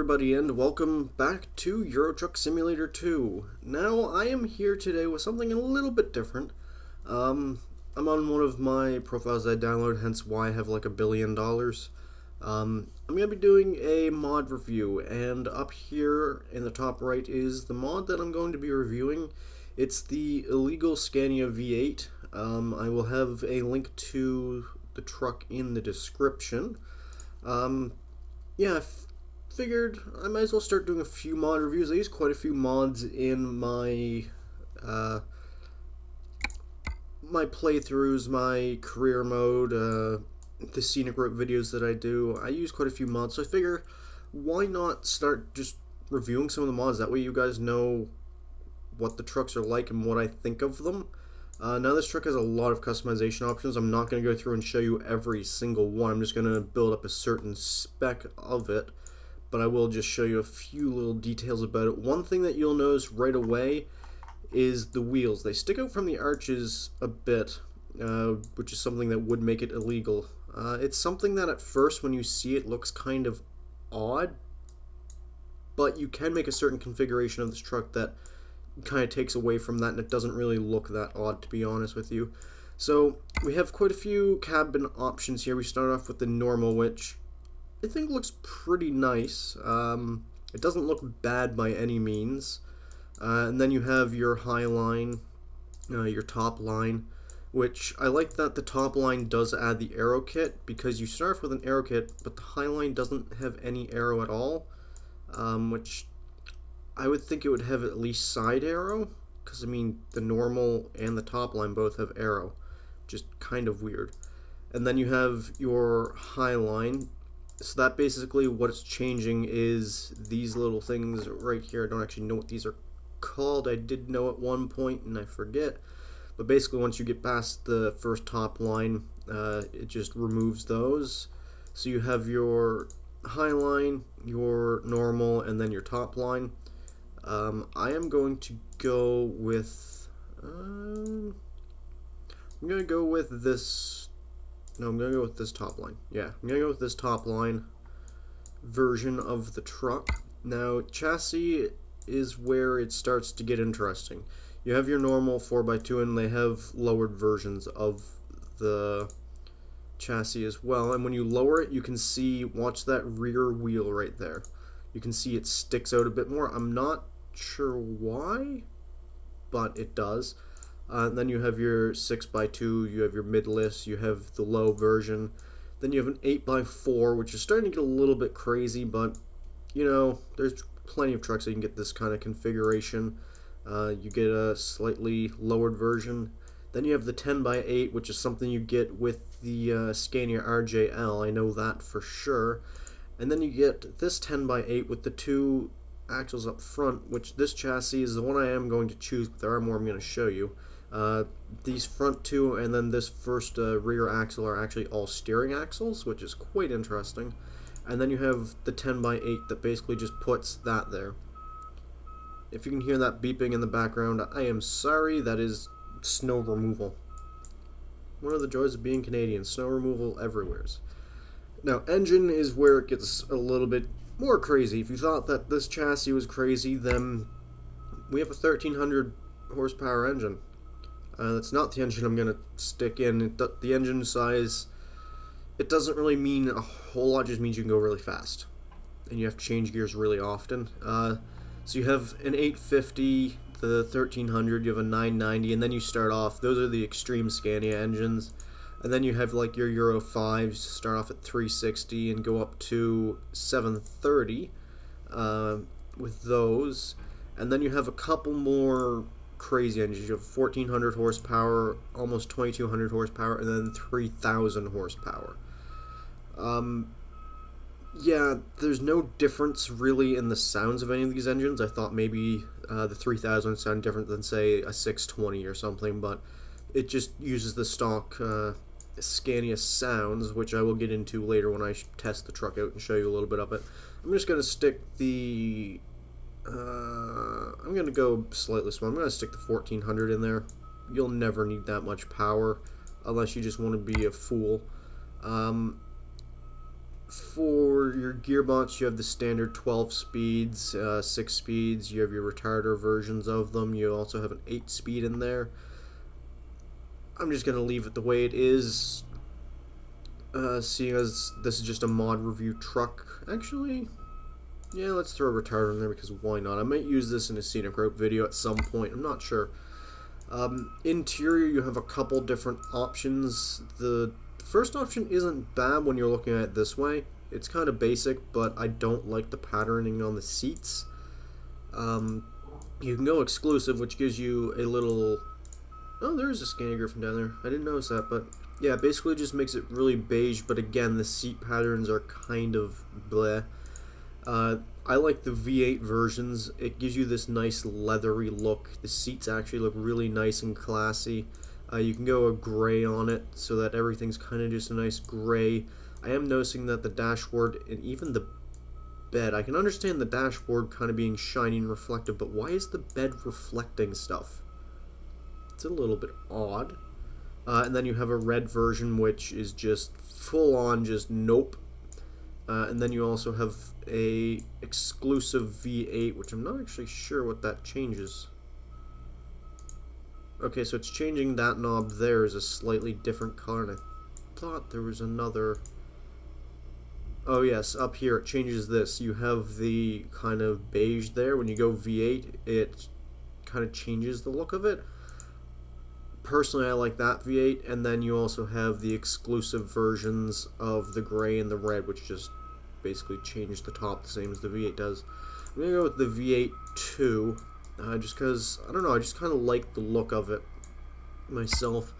everybody, and welcome back to Euro Truck Simulator 2. Now, I am here today with something a little bit different. I'm on one of my profiles I download, hence why I have like $1 billion. I'm going to be doing a mod review, and up here in the top right is the mod that I'm going to be reviewing. It's the illegal Scania V8. I will have a link to the truck in the description. Yeah, figured I might as well start doing a few mod reviews. I use quite a few mods in my my playthroughs, my career mode, the scenic route videos that I do. I use quite a few mods, so I figure why not start just reviewing some of the mods. That way you guys know what the trucks are like and what I think of them. Now this truck has a lot of customization options. I'm not going to go through and show you every single one. I'm just going to build up a certain spec of it, but I will just show you a few little details about it. One thing that you'll notice right away is the wheels. They stick out from the arches a bit, which is something that would make it illegal. It's something that at first when you see it looks kind of odd, but you can make a certain configuration of this truck that kind of takes away from that, and it doesn't really look that odd, to be honest with you. So we have quite a few cabin options here. We start off with the normal, which I think looks pretty nice. It doesn't look bad by any means. And then you have your high line, your top line, which I like that the top line does add the aero kit, because you start off with an aero kit, but the high line doesn't have any aero at all, which I would think it would have at least side aero, because I mean the normal and the top line both have aero, just kind of weird. And then you have your high line. So that basically what it's changing is these little things right here. I don't actually know what these are called. I did know at one point and I forget. But basically once you get past the first top line, it just removes those. So you have your high line, your normal, and then your top line. I am going to go with I'm going to go with this. No, I'm going to go with this top line. Yeah, I'm going to go with this top line version of the truck. Now, chassis is where it starts to get interesting. You have your normal 4x2, and they have lowered versions of the chassis as well. And when you lower it, you can see, watch that rear wheel right there. You can see it sticks out a bit more. I'm not sure why, but it does. Then you have your 6x2, you have your midless, you have the low version. Then you have an 8x4, which is starting to get a little bit crazy, but you know, there's plenty of trucks that you can get this kind of configuration. You get a slightly lowered version. Then you have the 10x8, which is something you get with the Scania RJL, I know that for sure. And then you get this 10x8 with the two axles up front, which this chassis is the one I am going to choose, but there are more I'm going to show you. These front two and then this first rear axle are actually all steering axles, which is quite interesting. And then you have the 10x8 that basically just puts that there. If you can hear that beeping in the background, I am sorry, that is snow removal. One of the joys of being Canadian, snow removal everywhere. Now, engine is where it gets a little bit more crazy. If you thought that this chassis was crazy, then we have a 1300 horsepower engine. That's not the engine I'm going to stick in. The engine size, it doesn't really mean a whole lot, it just means you can go really fast. And you have to change gears really often. So you have an 850, the 1300, you have a 990, and then you start off, those are the extreme Scania engines. And then you have like your Euro 5s, start off at 360 and go up to 730 with those. And then you have a couple more crazy engines. You have 1400 horsepower, almost 2200 horsepower, and then 3000 horsepower. Yeah, there's no difference really in the sounds of any of these engines. I thought maybe the 3000 would sound different than, say, a 620 or something, but it just uses the stock Scania sounds, which I will get into later when I test the truck out and show you a little bit of it. I'm just going to stick the I'm going to go slightly small. I'm going to stick the 1400 in there. You'll never need that much power unless you just want to be a fool. For your gearbox, you have the standard 12 speeds, 6 speeds. You have your retarder versions of them. You also have an 8 speed in there. I'm just going to leave it the way it is, seeing as this is just a mod review truck. Actually, yeah, let's throw a retarder in there because why not? I might use this in a scenic route video at some point. I'm not sure. Interior, you have a couple different options. The first option isn't bad when you're looking at it this way. It's kind of basic, but I don't like the patterning on the seats. You can go exclusive, which gives you a little... Oh, there is a Scania Griffin down there. I didn't notice that, but yeah, basically just makes it really beige, but again, the seat patterns are kind of bleh. I like the V8 versions. It gives you this nice leathery look. The seats actually look really nice and classy. You can go a gray on it so that everything's kind of just a nice gray. I am noticing that the dashboard and even the bed, I can understand the dashboard kind of being shiny and reflective, but why is the bed reflecting stuff? It's a little bit odd. And then you have a red version, which is just full on just nope. And then you also have a exclusive V8, which I'm not actually sure what that changes. Okay, so it's changing that knob there is a slightly different color, and I thought there was another... Oh yes, up here it changes this. You have the kind of beige there. When you go V8, it kind of changes the look of it. Personally, I like that V8, and then you also have the exclusive versions of the gray and the red, which just basically change the top the same as the V8 does. I'm going to go with the V8 2, just because, I don't know, I just kind of like the look of it myself.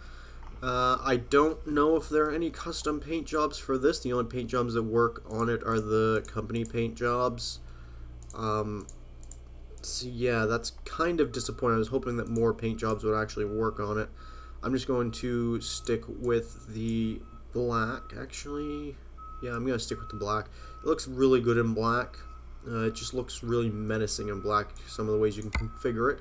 I don't know if there are any custom paint jobs for this. The only paint jobs that work on it are the company paint jobs. So yeah, that's kind of disappointing. I was hoping that more paint jobs would actually work on it. I'm just going to stick with the black, actually. Yeah, I'm going to stick with the black. It looks really good in black. It just looks really menacing in black, some of the ways you can configure it.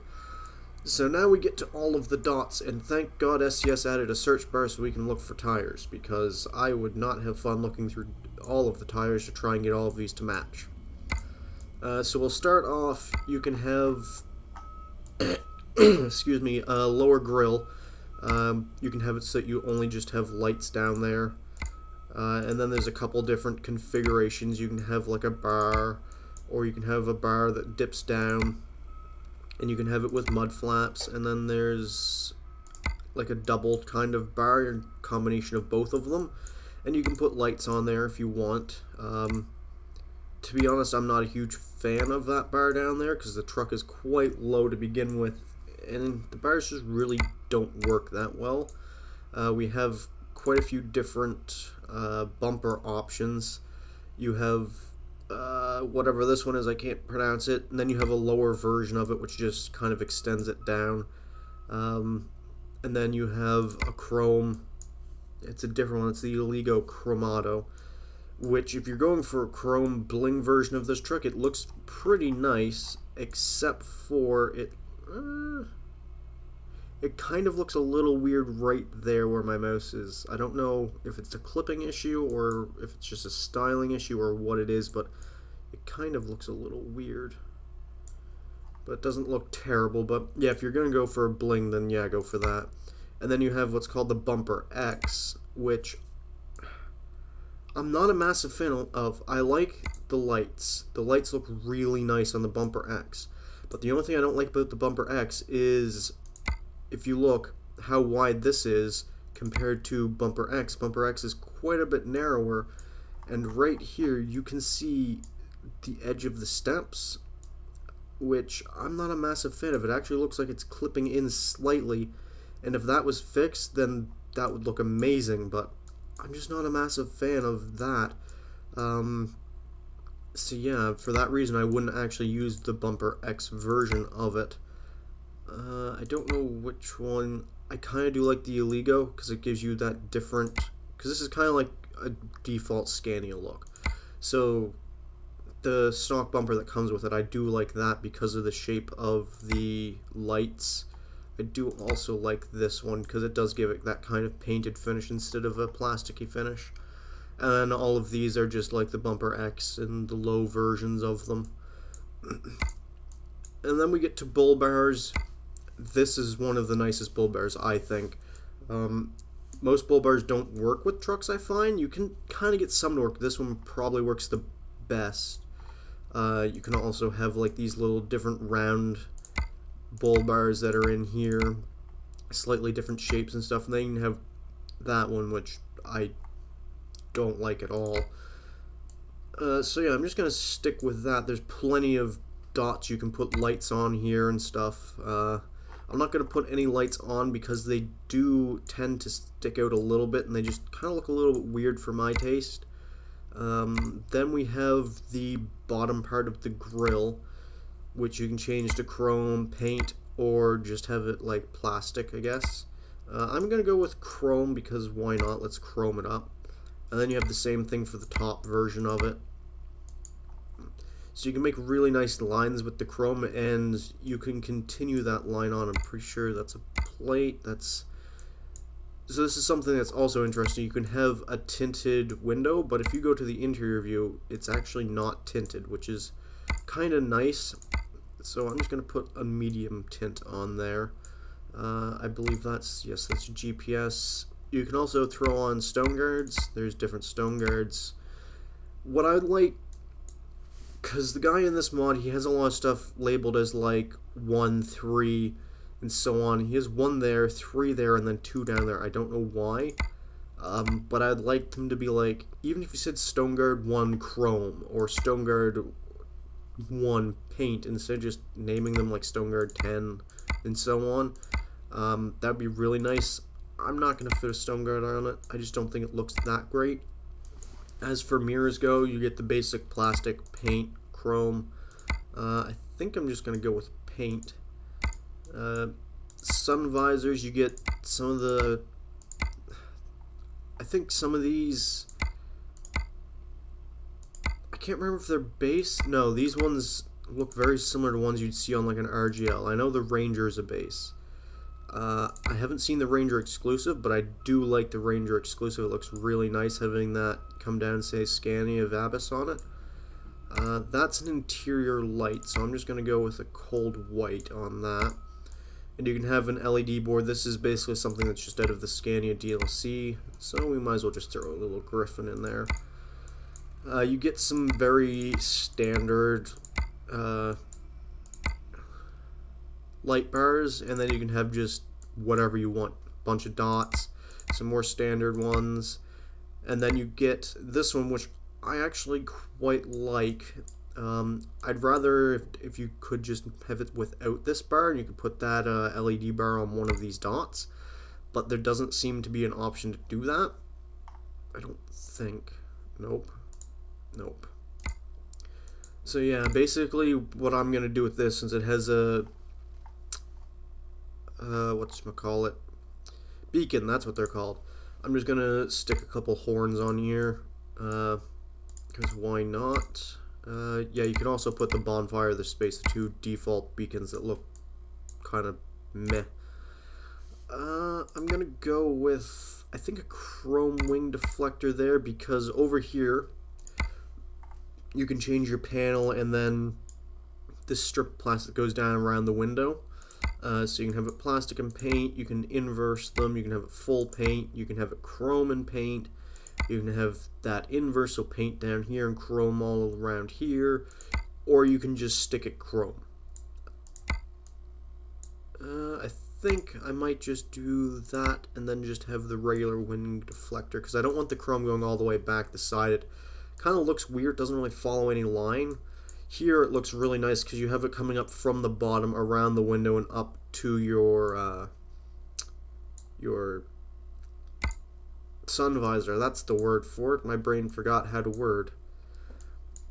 So now we get to all of the dots, and thank God SCS added a search bar so we can look for tires, because I would not have fun looking through all of the tires to try and get all of these to match. So we'll start off, you can have, excuse me, a lower grille. You can have it so that you only just have lights down there. And then there's a couple different configurations. You can have like a bar, or you can have a bar that dips down, and you can have it with mud flaps. And then there's like a double kind of bar, a combination of both of them. And you can put lights on there if you want. To be honest, I'm not a huge fan of that bar down there because the truck is quite low to begin with, and the bars just really don't work that well. We have quite a few different bumper options. You have whatever this one is, I can't pronounce it, and then you have a lower version of it which just kind of extends it down. And then you have a chrome, it's a different one, it's the Oligo Chromato, which if you're going for a chrome bling version of this truck, it looks pretty nice, except for it kind of looks a little weird right there where my mouse is. I don't know if it's a clipping issue or if it's just a styling issue or what it is, but it kind of looks a little weird. But it doesn't look terrible, but yeah, if you're going to go for a bling, then yeah, go for that. And then you have what's called the Bumper X, which I'm not a massive fan of. I like the lights. The lights look really nice on the Bumper X. But the only thing I don't like about the Bumper X is, if you look how wide this is compared to Bumper X. Bumper X is quite a bit narrower. And right here you can see the edge of the steps, which I'm not a massive fan of. It actually looks like it's clipping in slightly. And if that was fixed, then that would look amazing. But I'm just not a massive fan of that. So yeah, for that reason I wouldn't actually use the Bumper X version of it. I don't know which one. I kind of do like the Oligo because it gives you that different, because this is kind of like a default Scania look. So the stock bumper that comes with it, I do like that because of the shape of the lights. I do also like this one because it does give it that kind of painted finish instead of a plasticky finish. And then all of these are just like the Bumper X and the low versions of them. And then we get to bull bars. This is one of the nicest bull bars, I think. Most bull bars don't work with trucks, I find. You can kind of get some to work. This one probably works the best. You can also have like these little different round bull bars that are in here, slightly different shapes and stuff. And then you can have that one, which I don't like at all. So yeah, I'm just gonna stick with that. There's plenty of dots you can put lights on here and stuff. I'm not gonna put any lights on because they do tend to stick out a little bit and they just kind of look a little bit weird for my taste. Then we have the bottom part of the grill, which you can change to chrome, paint, or just have it like plastic, I guess. I'm gonna go with chrome because why not? Let's chrome it up. And then you have the same thing for the top version of it. So you can make really nice lines with the chrome, and you can continue that line on. I'm pretty sure that's a plate. So this is something that's also interesting. You can have a tinted window, but if you go to the interior view, it's actually not tinted, which is kind of nice. So I'm just going to put a medium tint on there. I believe that's GPS. You can also throw on stone guards. There's different stone guards. What I like, because the guy in this mod, he has a lot of stuff labeled as like 1, 3, and so on. He has 1 there, 3 there, and then 2 down there. I don't know why, but I'd like them to be like, even if you said stone guard 1 chrome or stone guard 1 paint, instead of just naming them like stone guard 10 and so on. That'd be really nice. I'm not going to fit a stone guard on it. I just don't think it looks that great. As for mirrors go, you get the basic plastic, paint, chrome. I think I'm just going to go with paint. Sun visors, you get some of the... I think some of these... I can't remember if they're base. No, these ones look very similar to ones you'd see on like an RGL. I know the Ranger is a base. I haven't seen the Ranger exclusive, but I do like the Ranger exclusive. It looks really nice having that come down and say Scania Vabis on it. That's an interior light, so I'm just going to go with a cold white on that. And you can have an LED board. This is basically something that's just out of the Scania DLC, so we might as well just throw a little Griffin in there. You get some very standard light bars, and then you can have just whatever you want. A bunch of dots, some more standard ones, and then you get this one, which I actually quite like. I'd rather if you could just have it without this bar, and you could put that LED bar on one of these dots, but there doesn't seem to be an option to do that. I don't think. Nope. So yeah, basically what I'm gonna do with this, since it has a whatchamacallit, beacon, that's what they're called. I'm just gonna stick a couple horns on here, because why not? Yeah, you can also put the bonfire, the space, the 2 default beacons that look kind of meh. I'm gonna go with, I think, a chrome wing deflector there, because over here you can change your panel, and then this strip of plastic goes down around the window. So you can have it plastic and paint, you can inverse them, you can have it full paint, you can have it chrome and paint, you can have that inverse, so paint down here and chrome all around here, or you can just stick it chrome. I think I might just do that and then just have the regular wing deflector, because I don't want the chrome going all the way back the side. It kind of looks weird, doesn't really follow any line. Here it looks really nice because you have it coming up from the bottom around the window and up to your sun visor. That's the word for it. My brain forgot how to word.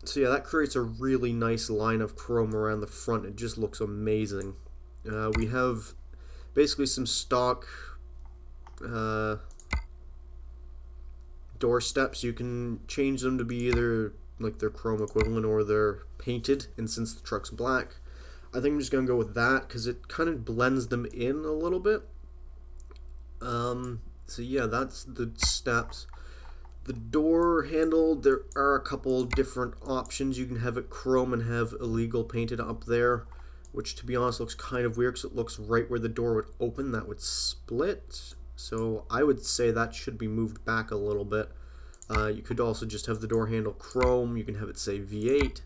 So yeah, that creates a really nice line of chrome around the front. It just looks amazing. We have basically some stock door steps. You can change them to be either like their chrome equivalent or they're painted, and since the truck's black, I think I'm just gonna go with that because it kind of blends them in a little bit. So yeah, that's the steps. The door handle, there are a couple different options. You can have it chrome and have illegal painted up there, which to be honest looks kind of weird because it looks right where the door would open, that would split. So I would say that should be moved back a little bit. You could also just have the door handle chrome. You can have it say V8.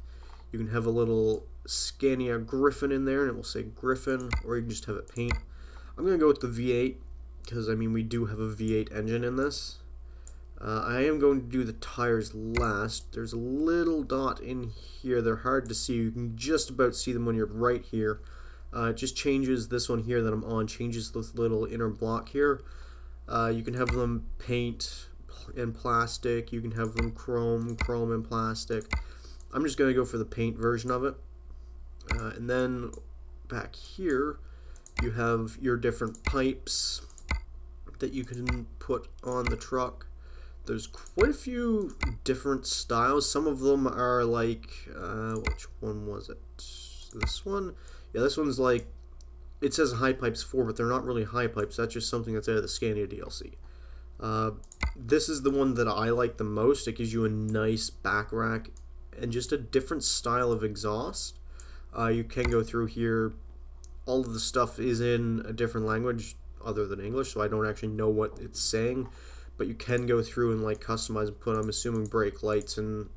You can have a little Scania Griffin in there and it will say Griffin, or you can just have it paint. I'm going to go with the V8 because, I mean, we do have a V8 engine in this. I am going to do the tires last. There's a little dot in here. They're hard to see. You can just about see them when you're right here. It just changes this one here that I'm on, changes this little inner block here. You can have them paint and plastic. You can have them chrome and plastic. I'm just going to go for the paint version of it. And then back here, you have your different pipes that you can put on the truck. There's quite a few different styles. Some of them are like, which one was it? This one? Yeah, this one's like, it says high pipes 4, but they're not really high pipes. That's just something that's out of the Scania DLC. This is the one that I like the most. It gives you a nice back rack and just a different style of exhaust. You can go through here. All of the stuff is in a different language other than English, so I don't actually know what it's saying. But you can go through and like customize and put, I'm assuming, brake lights and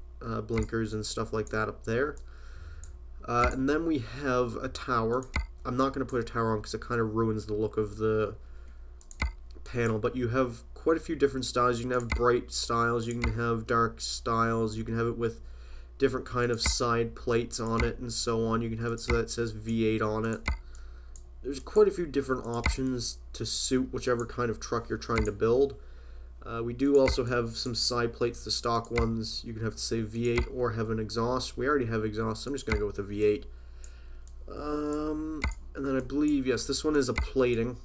blinkers and stuff like that up there. And then we have a tower. I'm not going to put a tower on because it kind of ruins the look of the panel, but you have quite a few different styles. You can have bright styles, you can have dark styles, you can have it with different kind of side plates on it and so on. You can have it so that it says V8 on it. There's quite a few different options to suit whichever kind of truck you're trying to build. We do also have some side plates, the stock ones. You can have to say V8 or have an exhaust. We already have exhaust, so I'm just going to go with a V8. And then I believe, yes, this one is a plating.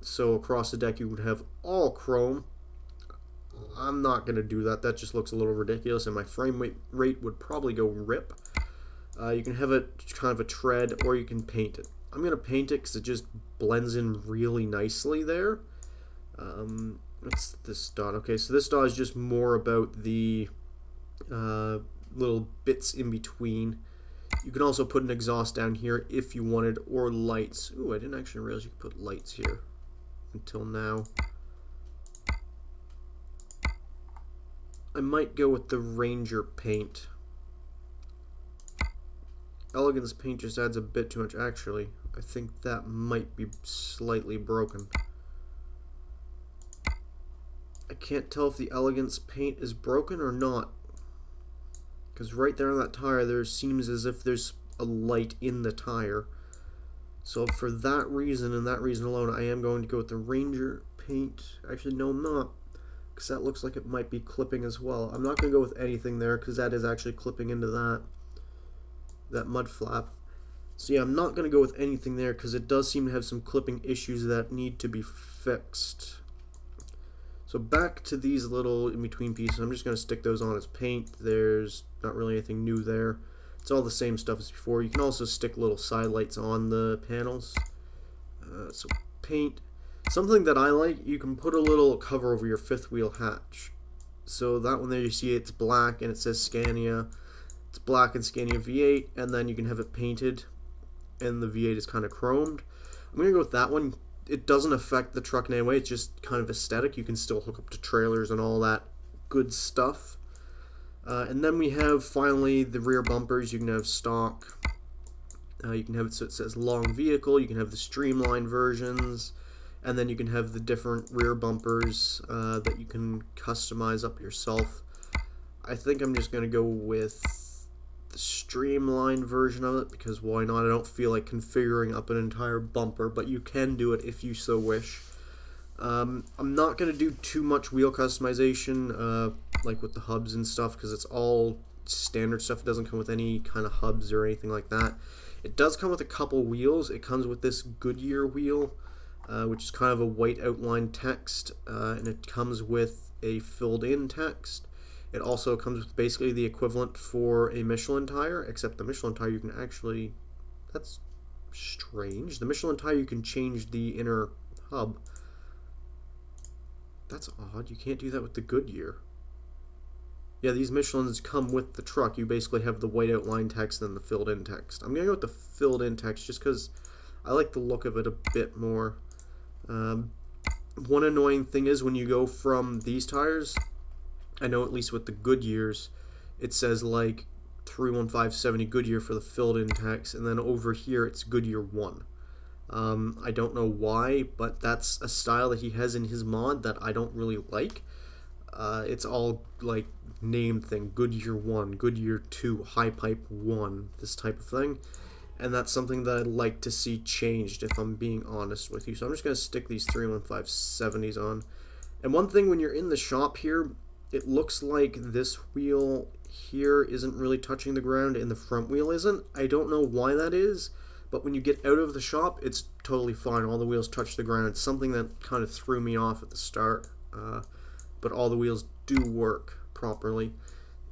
So across the deck you would have all chrome. I'm not going to do that. That just looks a little ridiculous, and my frame rate would probably go rip. You can have it kind of a tread, or you can paint it. I'm going to paint it because it just blends in really nicely there. What's this dot? Okay, so this dot is just more about the little bits in between. You can also put an exhaust down here if you wanted, or lights. Ooh, I didn't actually realize you could put lights here until now. I might go with the Ranger paint. Elegance paint just adds a bit too much. Actually, I think that might be slightly broken. I can't tell if the Elegance paint is broken or not, because right there on that tire there seems as if there's a light in the tire. So for that reason and that reason alone, I am going to go with the Ranger paint. Actually, no, I'm not, because that looks like it might be clipping as well. I'm not going to go with anything there because that is actually clipping into that mud flap. So yeah, I'm not going to go with anything there because it does seem to have some clipping issues that need to be fixed. So back to these little in-between pieces, I'm just going to stick those on as paint. There's not really anything new there. It's all the same stuff as before. You can also stick little side lights on the panels. So paint. Something that I like, you can put a little cover over your fifth wheel hatch. So that one there, you see it's black and it says Scania. It's black and Scania V8, and then you can have it painted and the V8 is kind of chromed. I'm going to go with that one. It doesn't affect the truck in any way. It's just kind of aesthetic. You can still hook up to trailers and all that good stuff. And then we have finally the rear bumpers. You can have stock. You can have it so it says long vehicle. You can have the streamlined versions. And then you can have the different rear bumpers that you can customize up yourself. I think I'm just going to go with the streamlined version of it because why not? I don't feel like configuring up an entire bumper, but you can do it if you so wish. I'm not going to do too much wheel customization like with the hubs and stuff because it's all standard stuff. It doesn't come with any kind of hubs or anything like that. It does come with a couple wheels. It comes with this Goodyear wheel, which is kind of a white outline text, and it comes with a filled in text. It also comes with basically the equivalent for a Michelin tire, except the Michelin tire you can actually, that's strange. The Michelin tire you can change the inner hub. That's odd. You can't do that with the Goodyear. yeah, these Michelins come with the truck. You basically have the white outline text and the filled in text. I'm going to go with the filled in text just because I like the look of it a bit more. One annoying thing is when you go from these tires, I know at least with the Goodyears, it says like 31570 Goodyear for the filled in text, and then over here it's Goodyear 1. I don't know why, but that's a style that he has in his mod that I don't really like. It's all like name thing, Goodyear 1, Goodyear 2, High Pipe 1, this type of thing. And that's something that I'd like to see changed, if I'm being honest with you. So I'm just going to stick these 31570s on. And one thing, when you're in the shop here, it looks like this wheel here isn't really touching the ground and the front wheel isn't. I don't know why that is, but when you get out of the shop, it's totally fine. All the wheels touch the ground. It's something that kind of threw me off at the start, but all the wheels do work properly.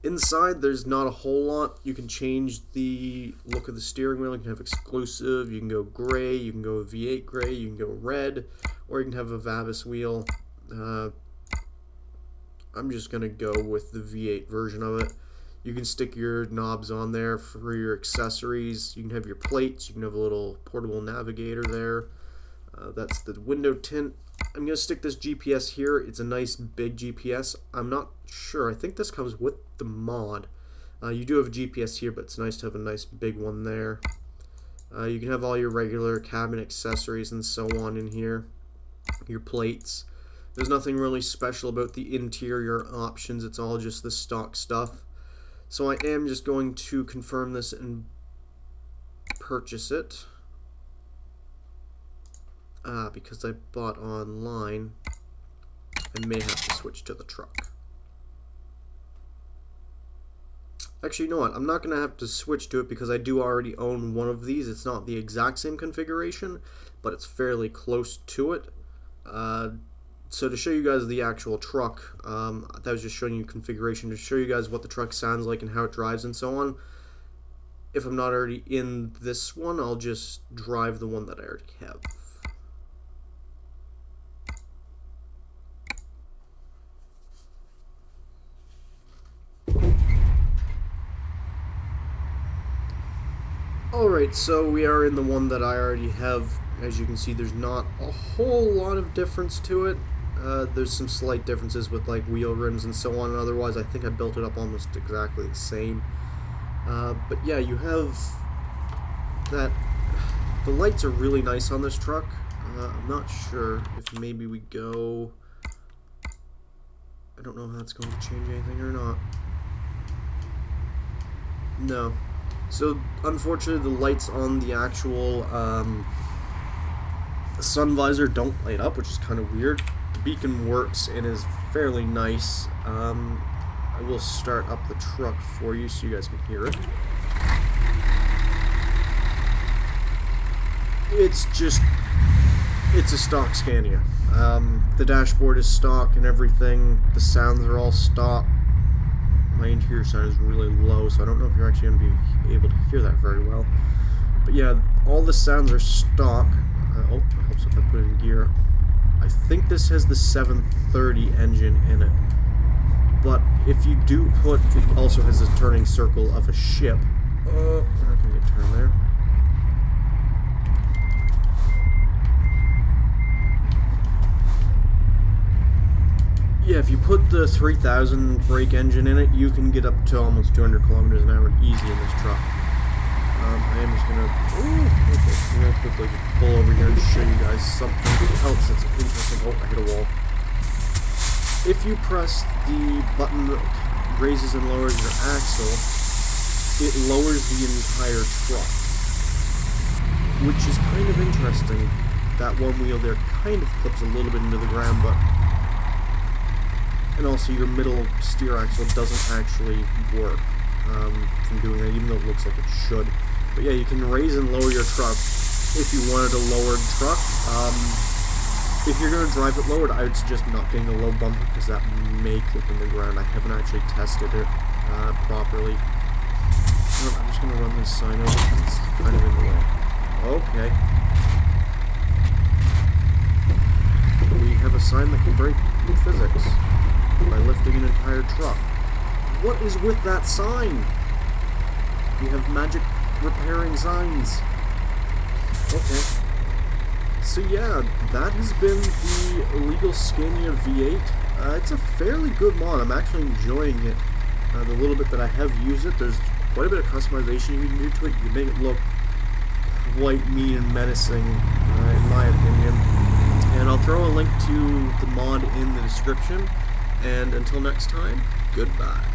Inside, there's not a whole lot. You can change the look of the steering wheel. You can have exclusive, you can go gray, you can go V8 gray, you can go red, or you can have a Vabis wheel. I'm just going to go with the V8 version of it. You can stick your knobs on there for your accessories. You can have your plates. You can have a little portable navigator there. That's the window tint. I'm going to stick this GPS here. It's a nice big GPS. I'm not sure. I think this comes with the mod. You do have a GPS here, but it's nice to have a nice big one there. You can have all your regular cabin accessories and so on in here. Your plates. There's nothing really special about the interior options. It's all just the stock stuff. So I am just going to confirm this and purchase it. Because I bought online, I may have to switch to the truck. Actually, you know what? I'm not going to have to switch to it because I do already own one of these. It's not the exact same configuration, but it's fairly close to it. So to show you guys the actual truck, that was just showing you configuration to show you guys what the truck sounds like and how it drives and so on. If I'm not already in this one, I'll just drive the one that I already have. Alright, so we are in the one that I already have. As you can see, there's not a whole lot of difference to it. There's some slight differences with like wheel rims and so on, and otherwise I think I built it up almost exactly the same. But yeah, you have that. The lights are really nice on this truck. I'm not sure if maybe we go... I don't know how it's going to change anything or not. No. So, unfortunately, the lights on the actual sun visor don't light up, which is kind of weird. The beacon works and is fairly nice. I will start up the truck for you so you guys can hear it. It's a stock Scania. The dashboard is stock and everything. The sounds are all stock. My interior sound is really low, so I don't know if you're actually going to be able to hear that very well. But yeah, all the sounds are stock. Oh, it helps if I put it in gear. I think this has the 730 engine in it. But if you do put, it also has a turning circle of a ship. Oh, we're not going to get turned there. Yeah, if you put the 3000 brake engine in it, you can get up to almost 200 kilometers an hour easy in this truck. I am just gonna, I'm gonna quickly pull over here and show you guys something else that's interesting. Oh, I hit a wall. If you press the button that raises and lowers your axle, it lowers the entire truck, which is kind of interesting. That one wheel there kind of clips a little bit into the ground, but... And also your middle steer axle doesn't actually work from doing that, even though it looks like it should. But yeah, you can raise and lower your truck if you wanted a lowered truck. If you're going to drive it lowered, I would suggest not getting a low bumper because that may clip in the ground. I haven't actually tested it properly. I'm just going to run this sign over because it's kind of in the way. Okay. We have a sign that can break physics by lifting an entire truck. What is with that sign? We have magic repairing signs. Okay. So yeah, that has been the illegal Scania V8. It's a fairly good mod. I'm actually enjoying it. The little bit that I have used it, there's quite a bit of customization you can do to it. You can make it look quite mean and menacing, in my opinion. And I'll throw a link to the mod in the description. And until next time, goodbye.